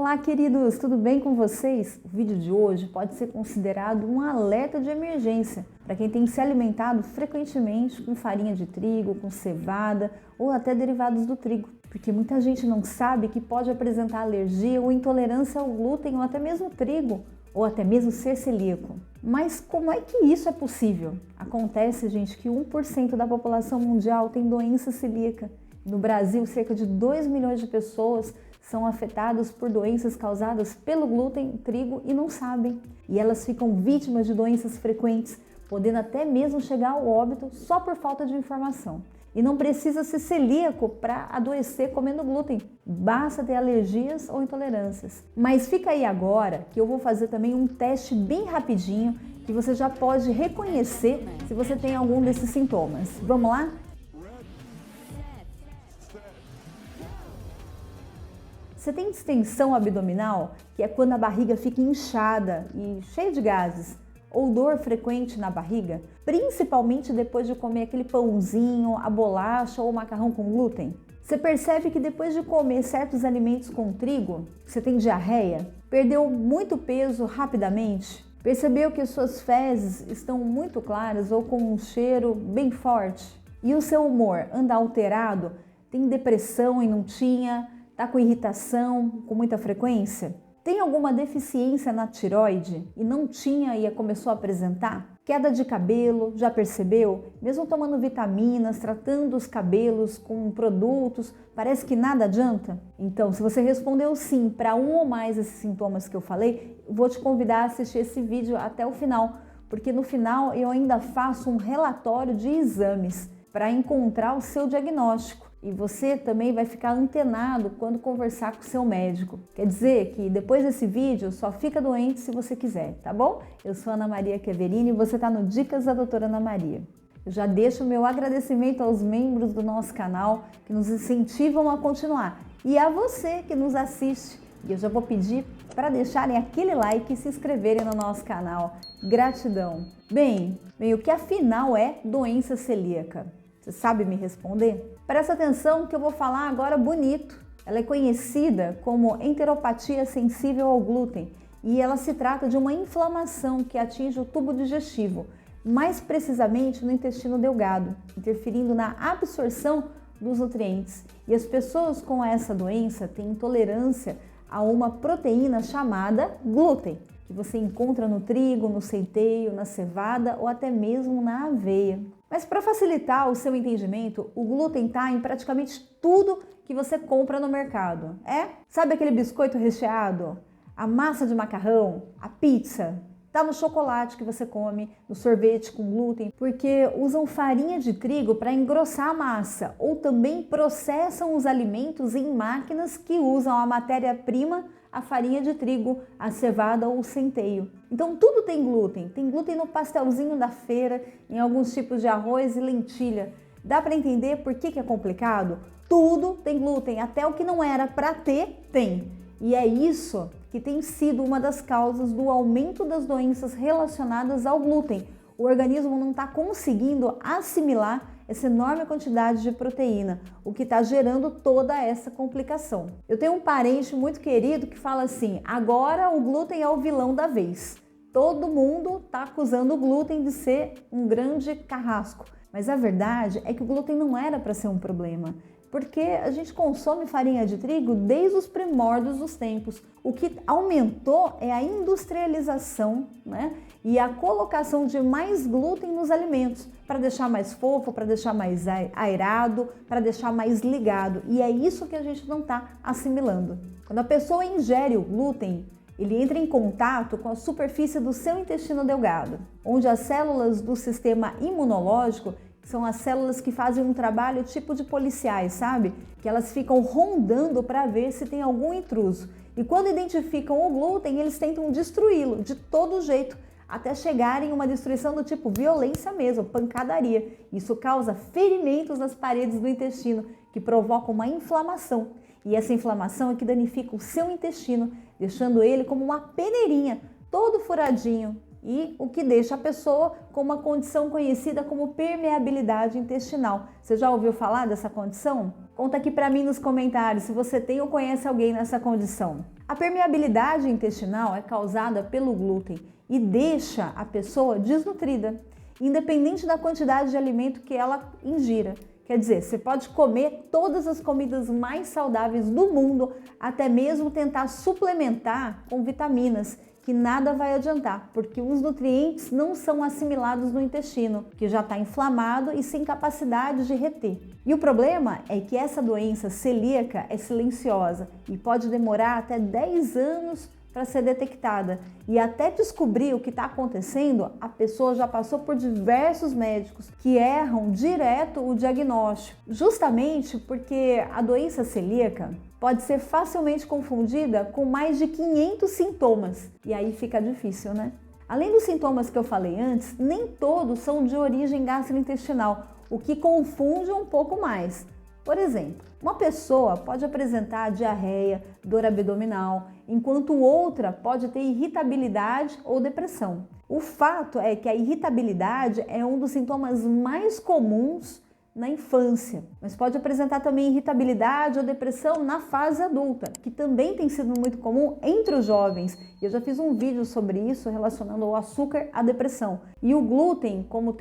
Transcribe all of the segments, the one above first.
Olá, queridos, tudo bem com vocês? O vídeo de hoje pode ser considerado um alerta de emergência para quem tem se alimentado frequentemente com farinha de trigo, com cevada ou até derivados do trigo, porque muita gente não sabe que pode apresentar alergia ou intolerância ao glúten ou até mesmo trigo, ou até mesmo ser celíaco. Mas como é que isso é possível? Acontece, gente, que 1% da população mundial tem doença celíaca. No Brasil, cerca de 2 milhões de pessoas são afetadas por doenças causadas pelo glúten, trigo e não sabem. E elas ficam vítimas de doenças frequentes, podendo até mesmo chegar ao óbito só por falta de informação. E não precisa ser celíaco para adoecer comendo glúten, basta ter alergias ou intolerâncias. Mas fica aí agora que eu vou fazer também um teste bem rapidinho que você já pode reconhecer se você tem algum desses sintomas. Vamos lá? Você tem distensão abdominal, que é quando a barriga fica inchada e cheia de gases, ou dor frequente na barriga, principalmente depois de comer aquele pãozinho, a bolacha ou o macarrão com glúten? Você percebe que depois de comer certos alimentos com trigo, você tem diarreia? Perdeu muito peso rapidamente? Percebeu que suas fezes estão muito claras ou com um cheiro bem forte? E o seu humor anda alterado? Tem depressão e não tinha? Está com irritação com muita frequência? Tem alguma deficiência na tireoide e não tinha e começou a apresentar? Queda de cabelo, já percebeu? Mesmo tomando vitaminas, tratando os cabelos com produtos, parece que nada adianta? Então, se você respondeu sim para um ou mais desses sintomas que eu falei, vou te convidar a assistir esse vídeo até o final, porque no final eu ainda faço um relatório de exames para encontrar o seu diagnóstico. E você também vai ficar antenado quando conversar com o seu médico. Quer dizer que depois desse vídeo só fica doente se você quiser, tá bom? Eu sou Ana Maria Chiaverini e você está no Dicas da Doutora Ana Maria. Eu já deixo o meu agradecimento aos membros do nosso canal que nos incentivam a continuar e a você que nos assiste. E eu já vou pedir para deixarem aquele like e se inscreverem no nosso canal. Gratidão! Bem, o que afinal é doença celíaca? Você sabe me responder? Presta atenção que eu vou falar agora bonito. Ela é conhecida como enteropatia sensível ao glúten e ela se trata de uma inflamação que atinge o tubo digestivo, mais precisamente no intestino delgado, interferindo na absorção dos nutrientes. E as pessoas com essa doença têm intolerância a uma proteína chamada glúten, que você encontra no trigo, no centeio, na cevada ou até mesmo na aveia. Mas para facilitar o seu entendimento, o glúten está em praticamente tudo que você compra no mercado. Sabe aquele biscoito recheado? A massa de macarrão? A pizza? Está no chocolate que você come, no sorvete com glúten, porque usam farinha de trigo para engrossar a massa ou também processam os alimentos em máquinas que usam a matéria-prima, a farinha de trigo, a cevada ou o centeio. Então tudo tem glúten no pastelzinho da feira, em alguns tipos de arroz e lentilha. Dá para entender por que é complicado? Tudo tem glúten, até o que não era para ter, tem. E é isso que tem sido uma das causas do aumento das doenças relacionadas ao glúten. O organismo não está conseguindo assimilar essa enorme quantidade de proteína, o que está gerando toda essa complicação. Eu tenho um parente muito querido que fala assim: agora o glúten é o vilão da vez. Todo mundo está acusando o glúten de ser um grande carrasco. Mas a verdade é que o glúten não era para ser um problema, porque a gente consome farinha de trigo desde os primórdios dos tempos. O que aumentou é a industrialização, e a colocação de mais glúten nos alimentos, para deixar mais fofo, para deixar mais aerado, para deixar mais ligado. E é isso que a gente não está assimilando. Quando a pessoa ingere o glúten, ele entra em contato com a superfície do seu intestino delgado, onde as células do sistema imunológico são as células que fazem um trabalho tipo de policiais, sabe? Que elas ficam rondando para ver se tem algum intruso. E quando identificam o glúten, eles tentam destruí-lo de todo jeito, até chegarem a uma destruição do tipo violência mesmo, pancadaria. Isso causa ferimentos nas paredes do intestino, que provocam uma inflamação. E essa inflamação é que danifica o seu intestino, deixando ele como uma peneirinha, todo furadinho. e o que deixa a pessoa com uma condição conhecida como permeabilidade intestinal. Você já ouviu falar dessa condição? Conta aqui para mim nos comentários se você tem ou conhece alguém nessa condição. A permeabilidade intestinal é causada pelo glúten e deixa a pessoa desnutrida, independente da quantidade de alimento que ela ingira. Quer dizer, você pode comer todas as comidas mais saudáveis do mundo, até mesmo tentar suplementar com vitaminas, que nada vai adiantar, porque os nutrientes não são assimilados no intestino, que já está inflamado e sem capacidade de reter. E o problema é que essa doença celíaca é silenciosa e pode demorar até 10 anos para ser detectada. E até descobrir o que está acontecendo, a pessoa já passou por diversos médicos que erram direto o diagnóstico, justamente porque a doença celíaca pode ser facilmente confundida com mais de 500 sintomas, e aí fica difícil, né? Além dos sintomas que eu falei antes, nem todos são de origem gastrointestinal, o que confunde um pouco mais. Por exemplo, uma pessoa pode apresentar diarreia, dor abdominal, enquanto outra pode ter irritabilidade ou depressão. O fato é que a irritabilidade é um dos sintomas mais comuns na infância, mas pode apresentar também irritabilidade ou depressão na fase adulta, que também tem sido muito comum entre os jovens. Eu já fiz um vídeo sobre isso relacionando o açúcar à depressão. E o glúten, como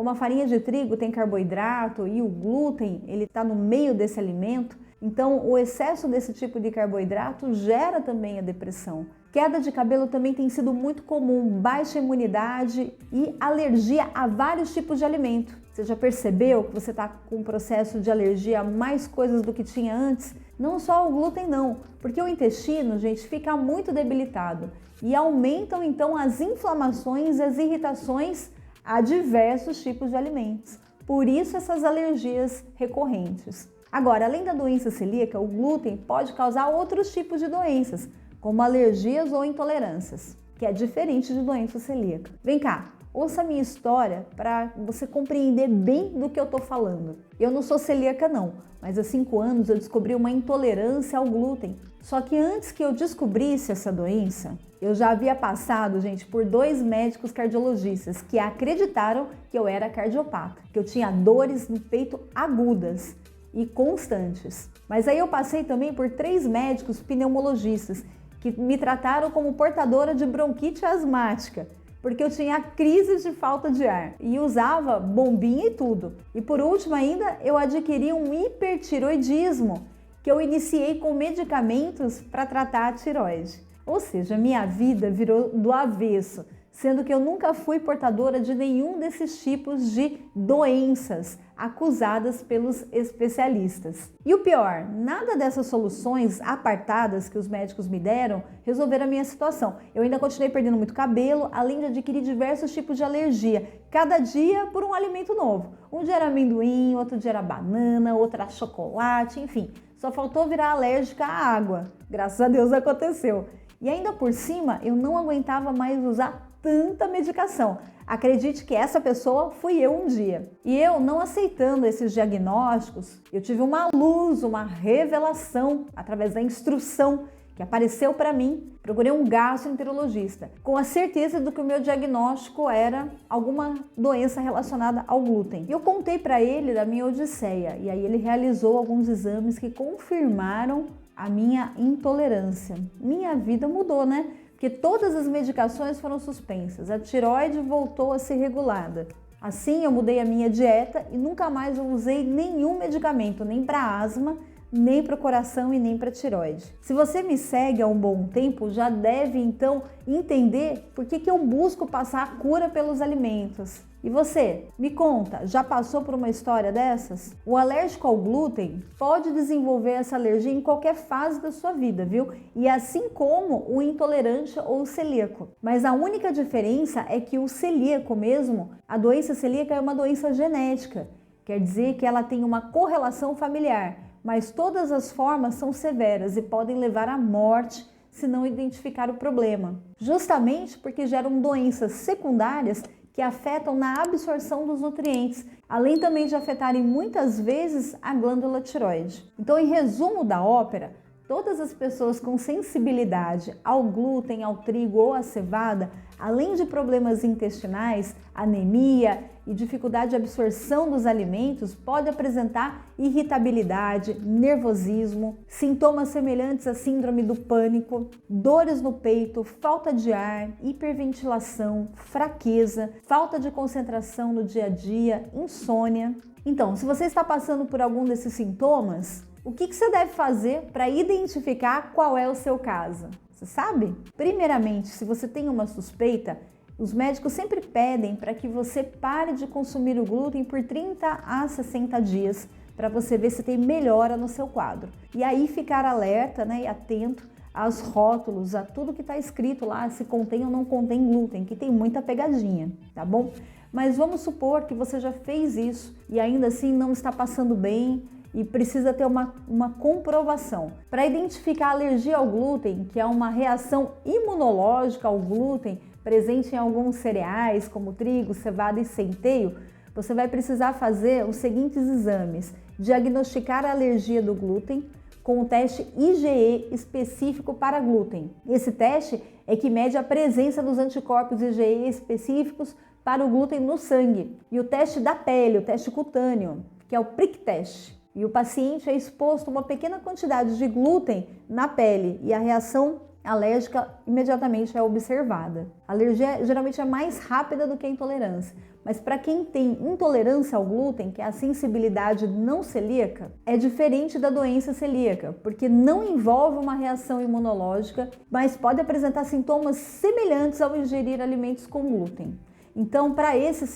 a farinha de trigo tem carboidrato e o glúten ele está no meio desse alimento, então o excesso desse tipo de carboidrato gera também a depressão. Queda de cabelo também tem sido muito comum, baixa imunidade e alergia a vários tipos de alimento. Você já percebeu que você está com um processo de alergia a mais coisas do que tinha antes? Não só ao glúten não, porque o intestino, gente, fica muito debilitado e aumentam então as inflamações e as irritações a diversos tipos de alimentos. Por isso essas alergias recorrentes. Agora, além da doença celíaca, o glúten pode causar outros tipos de doenças, como alergias ou intolerâncias, que é diferente de doença celíaca. Vem cá, ouça a minha história para você compreender bem do que eu estou falando. Eu não sou celíaca não, mas há 5 anos eu descobri uma intolerância ao glúten. Só que antes que eu descobrisse essa doença, eu já havia passado, gente, por 2 médicos cardiologistas que acreditaram que eu era cardiopata, que eu tinha dores no peito agudas e constantes. Mas aí eu passei também por 3 médicos pneumologistas que me trataram como portadora de bronquite asmática, porque eu tinha crise de falta de ar e usava bombinha e tudo. E por último ainda, eu adquiri um hipertiroidismo, que eu iniciei com medicamentos para tratar a tireoide. Ou seja, minha vida virou do avesso, sendo que eu nunca fui portadora de nenhum desses tipos de doenças acusadas pelos especialistas. E o pior, nada dessas soluções apartadas que os médicos me deram resolveram a minha situação. Eu ainda continuei perdendo muito cabelo, além de adquirir diversos tipos de alergia, cada dia por um alimento novo. Um dia era amendoim, outro dia era banana, outro era chocolate, enfim. Só faltou virar alérgica à água. Graças a Deus aconteceu. E ainda por cima, eu não aguentava mais usar tanta medicação. Acredite que essa pessoa fui eu um dia. E eu, não aceitando esses diagnósticos, eu tive uma luz, uma revelação através da instrução que apareceu para mim. Procurei um gastroenterologista com a certeza de que o meu diagnóstico era alguma doença relacionada ao glúten. E eu contei para ele da minha odisseia e aí ele realizou alguns exames que confirmaram a minha intolerância. Minha vida mudou, né? Porque todas as medicações foram suspensas, a tireoide voltou a ser regulada. Assim, eu mudei a minha dieta e nunca mais eu usei nenhum medicamento, nem para asma, nem para o coração e nem para tireoide. Se você me segue há um bom tempo, já deve então entender por que eu busco passar a cura pelos alimentos. E você, me conta, já passou por uma história dessas? O alérgico ao glúten pode desenvolver essa alergia em qualquer fase da sua vida, viu? E assim como o intolerante ou o celíaco. Mas a única diferença é que o celíaco mesmo, a doença celíaca é uma doença genética. Quer dizer que ela tem uma correlação familiar, mas todas as formas são severas e podem levar à morte se não identificar o problema. Justamente porque geram doenças secundárias que afetam na absorção dos nutrientes, além também de afetarem muitas vezes a glândula tireoide. Então, em resumo da ópera, Todas as pessoas com sensibilidade ao glúten, ao trigo ou à cevada, além de problemas intestinais, anemia e dificuldade de absorção dos alimentos, podem apresentar irritabilidade, nervosismo, sintomas semelhantes à síndrome do pânico, dores no peito, falta de ar, hiperventilação, fraqueza, falta de concentração no dia a dia, insônia. Então, se você está passando por algum desses sintomas, o que você deve fazer para identificar qual é o seu caso? Você sabe? Primeiramente, se você tem uma suspeita, os médicos sempre pedem para que você pare de consumir o glúten por 30 a 60 dias, para você ver se tem melhora no seu quadro. E aí ficar alerta, né, e atento aos rótulos, a tudo que está escrito lá, se contém ou não contém glúten, que tem muita pegadinha, tá bom? Mas vamos supor que você já fez isso e ainda assim não está passando bem, e precisa ter uma comprovação. Para identificar a alergia ao glúten, que é uma reação imunológica ao glúten presente em alguns cereais, como trigo, cevada e centeio, você vai precisar fazer os seguintes exames: diagnosticar a alergia do glúten com o teste IgE específico para glúten. Esse teste é que mede a presença dos anticorpos IgE específicos para o glúten no sangue. E o teste da pele, o teste cutâneo, que é o prick test. E o paciente é exposto a uma pequena quantidade de glúten na pele e a reação alérgica imediatamente é observada. A alergia geralmente é mais rápida do que a intolerância, mas para quem tem intolerância ao glúten, que é a sensibilidade não celíaca, é diferente da doença celíaca, porque não envolve uma reação imunológica, mas pode apresentar sintomas semelhantes ao ingerir alimentos com glúten. Então, para essa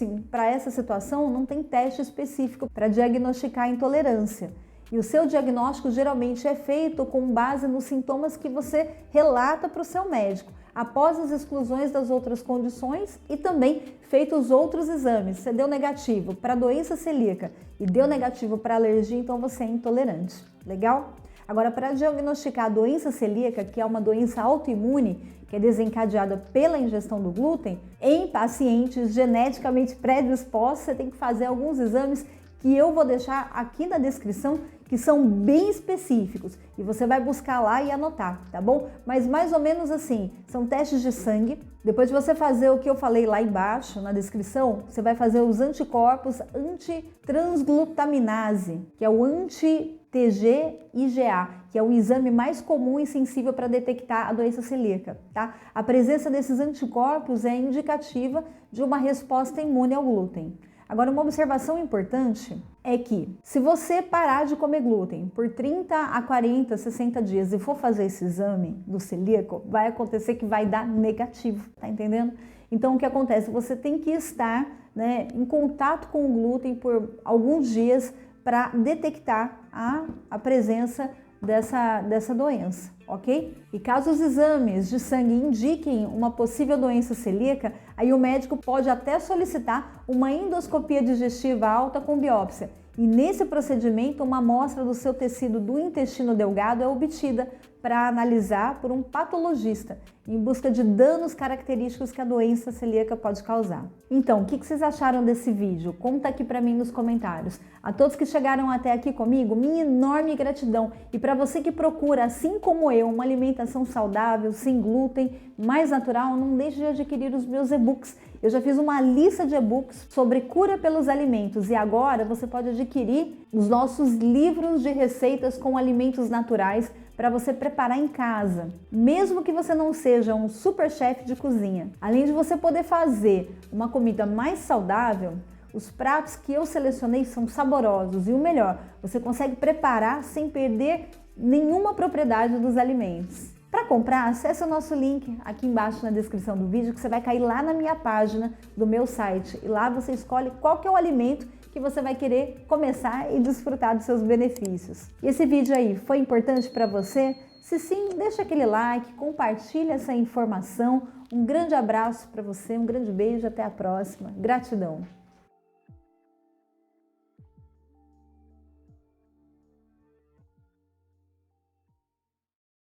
situação, não tem teste específico para diagnosticar a intolerância. E o seu diagnóstico geralmente é feito com base nos sintomas que você relata para o seu médico, após as exclusões das outras condições e também feitos outros exames. Se deu negativo para doença celíaca e deu negativo para alergia, então você é intolerante. Legal? Agora, para diagnosticar a doença celíaca, que é uma doença autoimune, que é desencadeada pela ingestão do glúten, em pacientes geneticamente predispostos, você tem que fazer alguns exames que eu vou deixar aqui na descrição, que são bem específicos, e você vai buscar lá e anotar, tá bom? Mas mais ou menos assim, são testes de sangue. Depois de você fazer o que eu falei lá embaixo na descrição, você vai fazer os anticorpos antitransglutaminase, que é o anti-TG-IgA, que é o exame mais comum e sensível para detectar a doença celíaca, tá? A presença desses anticorpos é indicativa de uma resposta imune ao glúten. Agora, uma observação importante é que se você parar de comer glúten por 30 a 40, 60 dias e for fazer esse exame do celíaco, vai acontecer que vai dar negativo, tá entendendo? Então, o que acontece? Você tem que estar, né, em contato com o glúten por alguns dias para detectar a presença dessa doença, ok? E caso os exames de sangue indiquem uma possível doença celíaca, aí o médico pode até solicitar uma endoscopia digestiva alta com biópsia. E nesse procedimento, uma amostra do seu tecido do intestino delgado é obtida para analisar por um patologista em busca de danos característicos que a doença celíaca pode causar. Então, o que vocês acharam desse vídeo? Conta aqui para mim nos comentários. A todos que chegaram até aqui comigo, minha enorme gratidão. E para você que procura, assim como eu, uma alimentação saudável, sem glúten, mais natural, não deixe de adquirir os meus e-books. Eu já fiz uma lista de e-books sobre cura pelos alimentos e agora você pode adquirir os nossos livros de receitas com alimentos naturais para você preparar em casa, mesmo que você não seja um super chefe de cozinha. Além de você poder fazer uma comida mais saudável, os pratos que eu selecionei são saborosos e o melhor, você consegue preparar sem perder nenhuma propriedade dos alimentos. Para comprar, acesse o nosso link aqui embaixo na descrição do vídeo que você vai cair lá na minha página do meu site e lá você escolhe qual que é o alimento que você vai querer começar e desfrutar dos seus benefícios. E esse vídeo aí foi importante para você? Se sim, deixa aquele like, compartilha essa informação. Um grande abraço para você, um grande beijo, até a próxima. Gratidão!